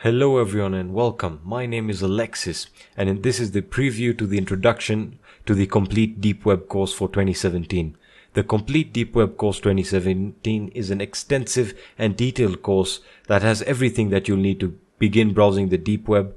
Hello everyone and welcome. My name is Alexis and this is the preview to the introduction to the Complete Deep Web course for 2017. The Complete Deep Web course 2017 is an extensive and detailed course that has everything that you'll need to begin browsing the deep web,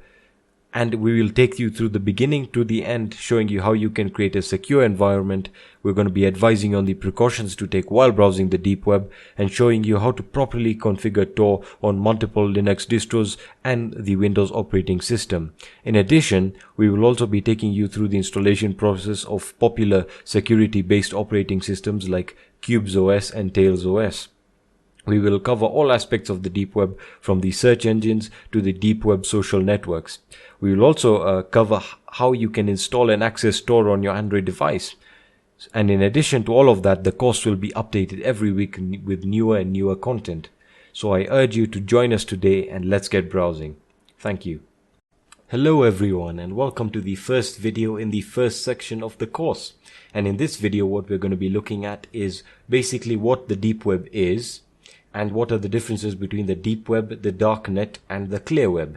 and we will take you through the beginning to the end, showing you how you can create a secure environment. We're going to be advising on the precautions to take while browsing the deep web and showing you how to properly configure Tor on multiple Linux distros and the Windows operating system. In addition, we will also be taking you through the installation process of popular security-based operating systems like Qubes OS and Tails OS. We will cover all aspects of the deep web, from the search engines to the deep web social networks. We will also cover how you can install and access Tor on your Android device. And in addition to all of that, the course will be updated every week with newer and newer content. So I urge you to join us today and let's get browsing. Thank you. Hello everyone and welcome to the first video in the first section of the course. And in this video what we're going to be looking at is basically what the deep web is, and what are the differences between the deep web, the dark net, and the clear web.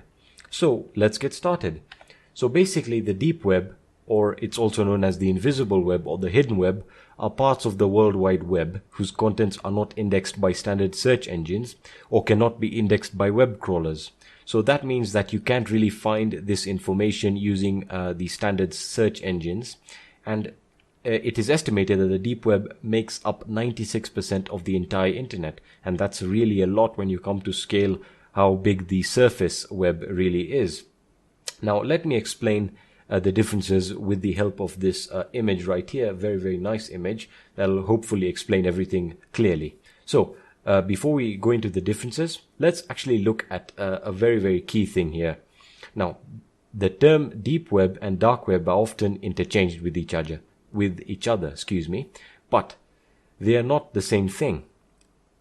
So let's get started. So basically the deep web, or it's also known as the invisible web or the hidden web, are parts of the World Wide Web whose contents are not indexed by standard search engines or cannot be indexed by web crawlers. So that means that you can't really find this information using the standard search engines, and it is estimated that the deep web makes up 96% of the entire internet, and that's really a lot when you come to scale how big the surface web really is. Now let me explain the differences with the help of this image right here. Very nice image that'll hopefully explain everything clearly. So before we go into the differences, let's actually look at a very key thing here. Now the term deep web and dark web are often interchanged with each other, but they are not the same thing.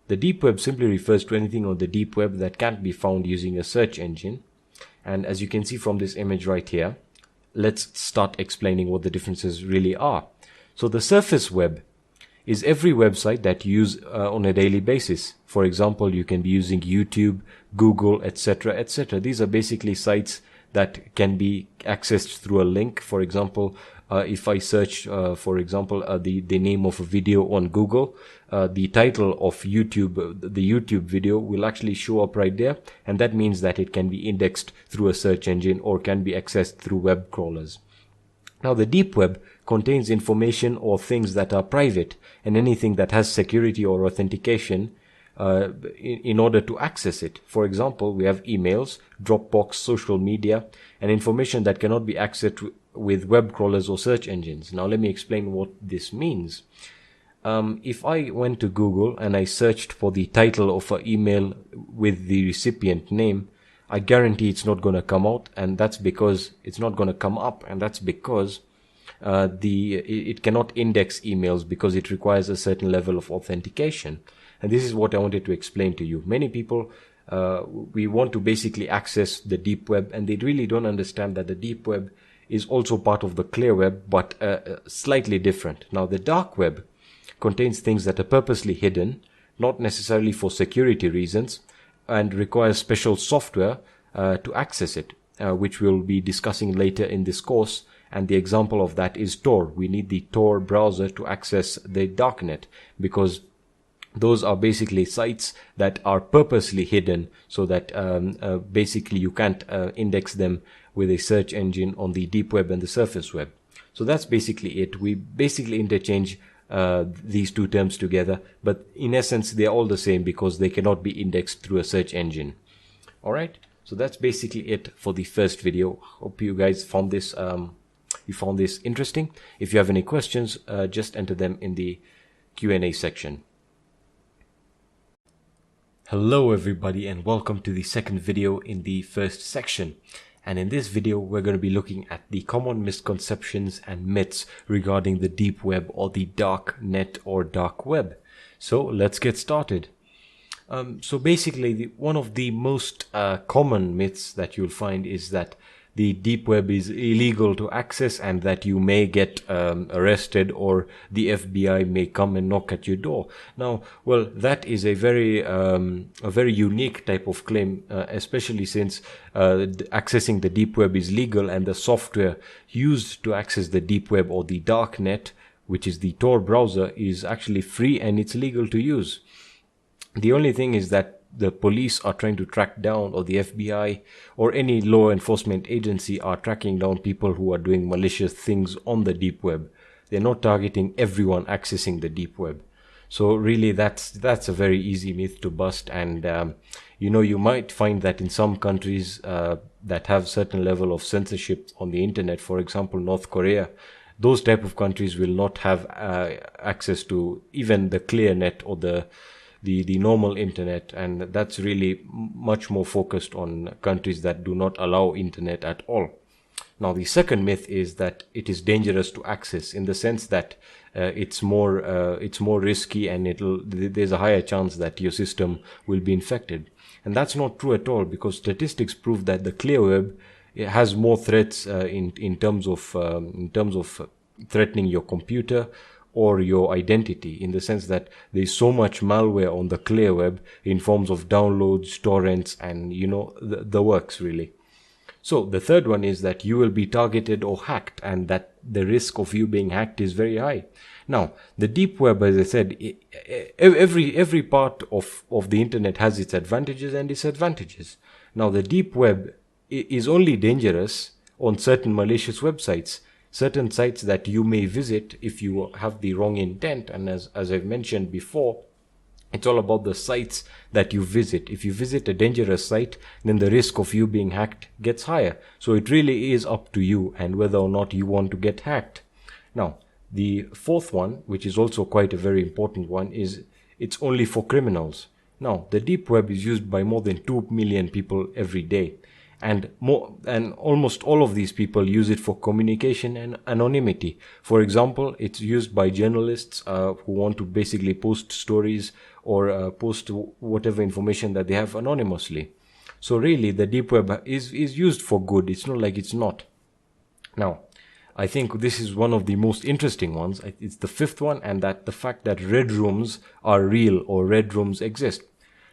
The deep web simply refers to anything on the deep web that can't be found using a search engine. And as you can see from this image right here, let's start explaining what the differences really are. So the surface web is every website that you use on a daily basis. For example, you can be using YouTube, Google, etc., etc. These are basically sites that can be accessed through a link. For example, if I search, the name of a video on Google, the title of YouTube, the YouTube video will actually show up right there, and that means that it can be indexed through a search engine or can be accessed through web crawlers. Now the deep web contains information or things that are private, and anything that has security or authentication in order to access it. For example, we have emails, Dropbox, social media, and information that cannot be accessed with web crawlers or search engines. Now let me explain what this means. If I went to Google and I searched for the title of an email with the recipient name, I guarantee it's not going to come out, and that's because it's not going to come up, and that's because it cannot index emails because it requires a certain level of authentication. And this is what I wanted to explain to you. Many people, we want to basically access the deep web, and they really don't understand that the deep web is also part of the clear web, but slightly different. Now the dark web contains things that are purposely hidden, not necessarily for security reasons, and requires special software to access it, which we'll be discussing later in this course. And the example of that is Tor. We need the Tor browser to access the darknet, because those are basically sites that are purposely hidden so that basically you can't index them with a search engine on the deep web and the surface web. So that's basically it. We basically interchange these two terms together, but in essence they're all the same because they cannot be indexed through a search engine. Alright, so that's basically it for the first video. Hope you guys found this interesting. If you have any questions, just enter them in the Q&A section. Hello everybody and welcome to the second video in the first section. And in this video we're going to be looking at the common misconceptions and myths regarding the deep web or the dark net or dark web. So let's get started. So basically one of the most common myths that you'll find is that the deep web is illegal to access and that you may get arrested, or the FBI may come and knock at your door. Now, well, that is a very unique type of claim, especially since accessing the deep web is legal, and the software used to access the deep web or the dark net, which is the Tor browser, is actually free and it's legal to use. The only thing is that the police are trying to track down, or the FBI or any law enforcement agency are tracking down people who are doing malicious things on the deep web. They're not targeting everyone accessing the deep web. So really that's a very easy myth to bust. And you might find that in some countries that have certain level of censorship on the internet, for example North Korea, those type of countries will not have access to even the clear net or the normal internet, and that's really much more focused on countries that do not allow internet at all. Now, the second myth is that it is dangerous to access, in the sense that it's more risky, and there's a higher chance that your system will be infected. And that's not true at all, because statistics prove that the clear web has more threats in terms of threatening your computer or your identity, in the sense that there's so much malware on the clear web in forms of downloads, torrents, and the works really. So the third one is that you will be targeted or hacked, and that the risk of you being hacked is very high. Now, the deep web, as I said, every part of the internet has its advantages and disadvantages. Now, the deep web is only dangerous on certain malicious websites, certain sites that you may visit if you have the wrong intent. And as I've mentioned before, it's all about the sites that you visit. If you visit a dangerous site, then the risk of you being hacked gets higher. So it really is up to you and whether or not you want to get hacked. Now, the fourth one, which is also quite a very important one, is it's only for criminals. Now, the deep web is used by more than 2 million people every day. And almost all of these people use it for communication and anonymity. For example, it's used by journalists who want to basically post stories or post whatever information that they have anonymously. So really, the deep web is used for good. It's not like it's not. Now, I think this is one of the most interesting ones. It's the fifth one, and that the fact that red rooms are real, or red rooms exist.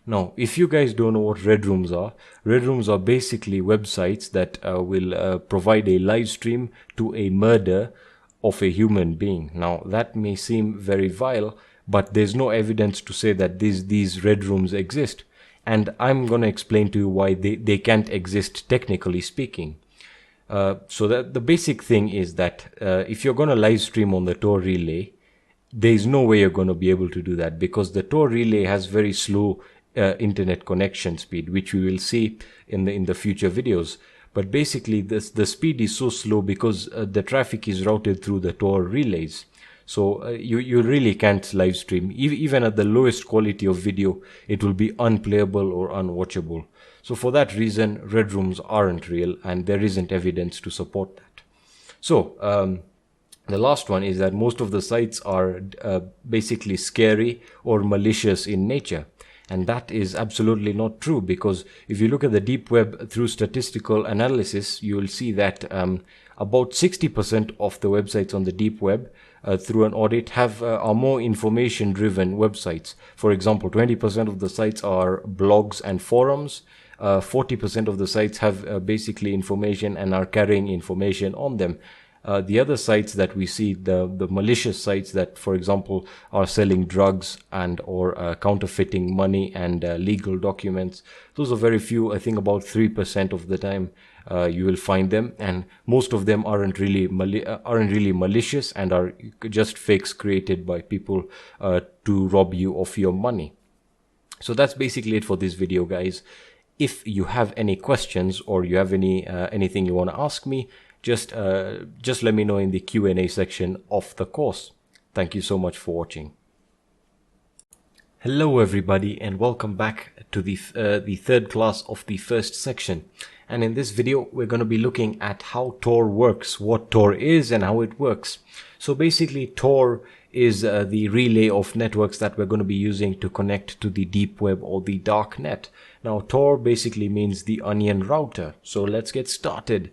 Now, if you guys don't know what red rooms are basically websites that will provide a live stream to a murder of a human being. Now, that may seem very vile, but there's no evidence to say that these red rooms exist. And I'm going to explain to you why they can't exist, technically speaking. So that the basic thing is that if you're going to live stream on the Tor relay, there's no way you're going to be able to do that, because the Tor relay has very slow internet connection speed, which we will see in the future videos. But basically the speed is so slow because the traffic is routed through the Tor relays. So you really can't live stream. Even at the lowest quality of video, it will be unplayable or unwatchable. So for that reason, red rooms aren't real, and there isn't evidence to support that. So the last one is that most of the sites are basically scary or malicious in nature. And that is absolutely not true, because if you look at the deep web through statistical analysis, you will see that about 60% of the websites on the deep web through an audit are more information driven websites. For example, 20% of the sites are blogs and forums. 40% of the sites have basically information and are carrying information on them. The other sites that we see, the malicious sites that, for example, are selling drugs and or counterfeiting money and legal documents, those are very few. I think about 3% of the time you will find them, and most of them aren't really malicious and are just fakes created by people to rob you of your money. So that's basically it for this video, guys. If you have any questions or you have anything you want to ask me, just let me know in the Q&A section of the course. Thank you so much for watching. Hello everybody, and welcome back to the third class of the first section. And in this video we're going to be looking at how Tor works, what Tor is and how it works. So basically Tor is the relay of networks that we're going to be using to connect to the deep web or the dark net. Now, Tor basically means the onion router. So let's get started.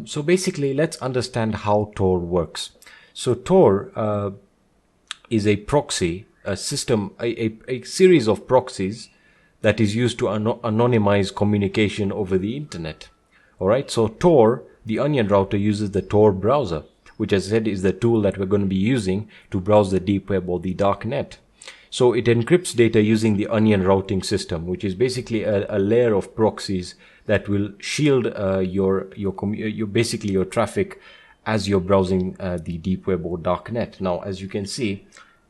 So basically, let's understand how Tor works. So Tor is a proxy, a system, a series of proxies that is used to anonymize communication over the internet. Alright, so Tor, the onion router, uses the Tor browser, which as I said is the tool that we're going to be using to browse the deep web or the dark net. So it encrypts data using the onion routing system, which is basically a layer of proxies that will shield your basically your traffic as you're browsing the deep web or dark net. Now, as you can see,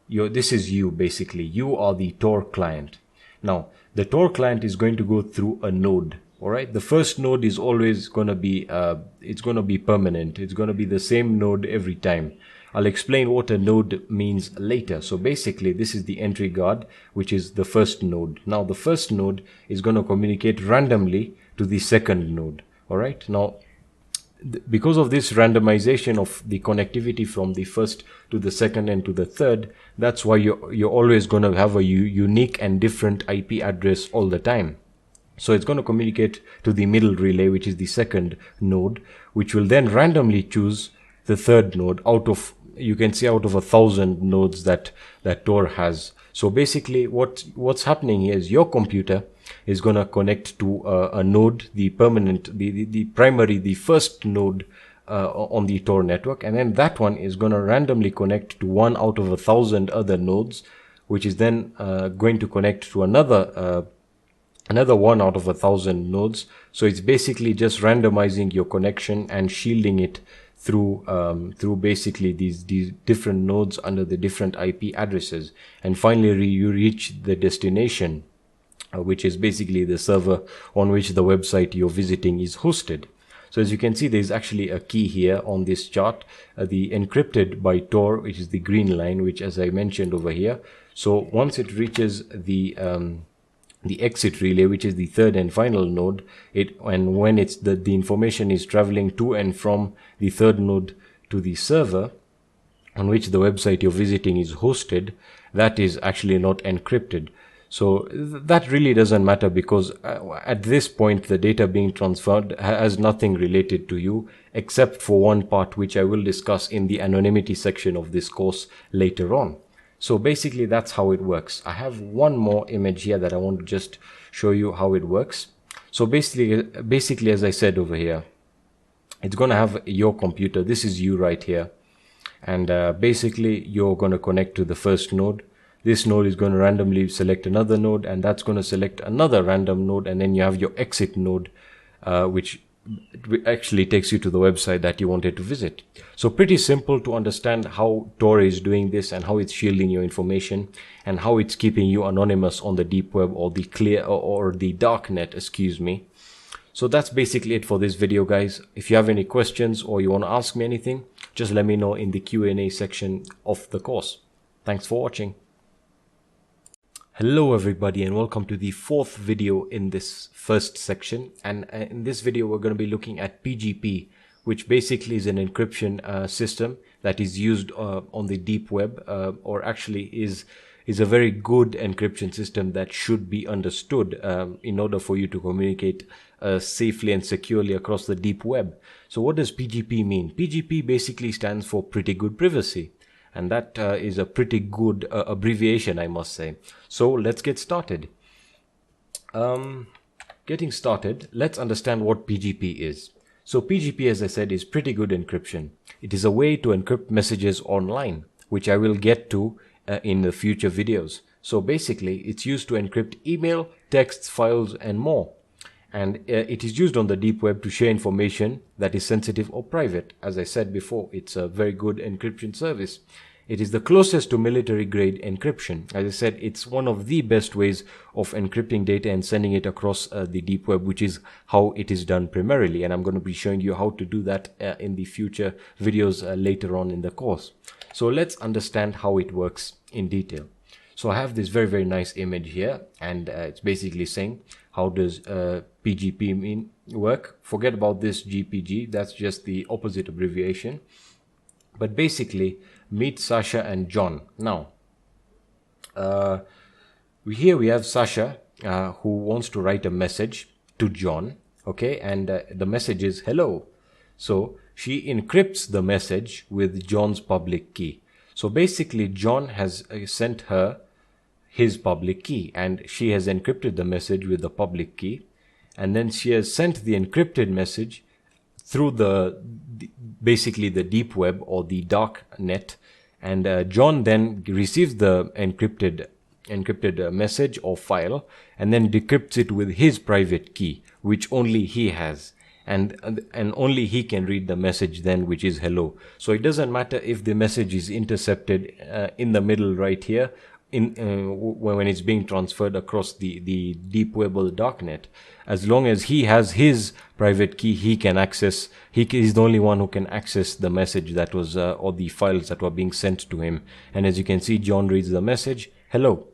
this is you basically. You are the Tor client. Now, the Tor client is going to go through a node. All right. The first node is always going to be it's going to be permanent. It's going to be the same node every time. I'll explain what a node means later. So basically, this is the entry guard, which is the first node. Now, the first node is going to communicate randomly to the second node. All right. Now, because of this randomization of the connectivity from the first to the second and to the third, that's why you're always going to have a unique and different IP address all the time. So it's going to communicate to the middle relay, which is the second node, which will then randomly choose the third node out of, you can see, out of 1,000 nodes that Tor has. So basically what's happening here is your computer is going to connect to a node, the permanent, the primary, the first node on the Tor network, and then that one is going to randomly connect to one out of 1,000 other nodes, which is then going to connect to another one out of 1,000 nodes. So it's basically just randomizing your connection and shielding it through basically these different nodes under the different IP addresses. And finally, you reach the destination, which is basically the server on which the website you're visiting is hosted. So as you can see, there's actually a key here on this chart, the encrypted by Tor, which is the green line, which as I mentioned over here. So once it reaches the exit relay, which is the third and final node, and when it's the information is traveling to and from the third node to the server on which the website you're visiting is hosted, that is actually not encrypted. So that really doesn't matter, because at this point the data being transferred has nothing related to you, except for one part which I will discuss in the anonymity section of this course later on. So basically that's how it works. I have one more image here that I want to just show you how it works. So basically as I said over here, it's going to have your computer. This is you right here. And basically you're going to connect to the first node. This node is going to randomly select another node, and that's going to select another random node. And then you have your exit node, which actually takes you to the website that you wanted to visit. So pretty simple to understand how Tor is doing this and how it's shielding your information and how it's keeping you anonymous on the deep web or the clear or the dark net, excuse me. So that's basically it for this video, guys. If you have any questions or you want to ask me anything, just let me know in the Q&A section of the course. Thanks for watching. Hello everybody, and welcome to the fourth video in this first section. And in this video we're going to be looking at PGP, which basically is an encryption system that is used on the deep web, or actually is a very good encryption system that should be understood in order for you to communicate safely and securely across the deep web. So what does PGP mean? PGP basically stands for pretty good privacy. And that is a pretty good abbreviation, I must say. So let's get started. Getting started, let's understand what PGP is. So PGP, as I said, is pretty good encryption. It is a way to encrypt messages online, which I will get to in the future videos. So basically, it's used to encrypt email, texts, files, and more. And it is used on the deep web to share information that is sensitive or private. As I said before, it's a very good encryption service. It is the closest to military grade encryption. As I said, it's one of the best ways of encrypting data and sending it across the deep web, which is how it is done primarily. And I'm going to be showing you how to do that in the future videos later on in the course. So let's understand how it works in detail. So I have this very, very nice image here, and it's basically saying, how does PGP work? Forget about this GPG, that's just the opposite abbreviation. But basically, meet Sasha and John. Now, here we have Sasha who wants to write a message to John, okay, and the message is hello. So she encrypts the message with John's public key. So basically John has sent her his public key, and she has encrypted the message with the public key, and then she has sent the encrypted message through basically the deep web or the dark net, and John then receives the encrypted message or file and then decrypts it with his private key, which only he has, and only he can read the message then, which is hello. So it doesn't matter if the message is intercepted in the middle right here when it's being transferred across the deep web or the darknet. As long as he has his private key, he can access, he's the only one who can access the message that was or the files that were being sent to him. And as you can see, John reads the message, hello.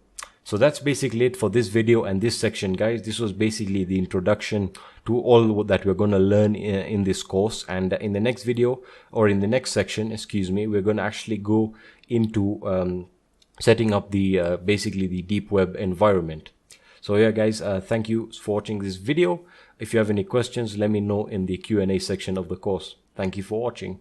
So that's basically it for this video and this section, guys. This was basically the introduction to all that we're going to learn in this course. And in the next video, or in the next section, excuse me, we're going to actually go into setting up the basically the deep web environment. So yeah, guys, thank you for watching this video. If you have any questions, let me know in the Q&A section of the course. Thank you for watching.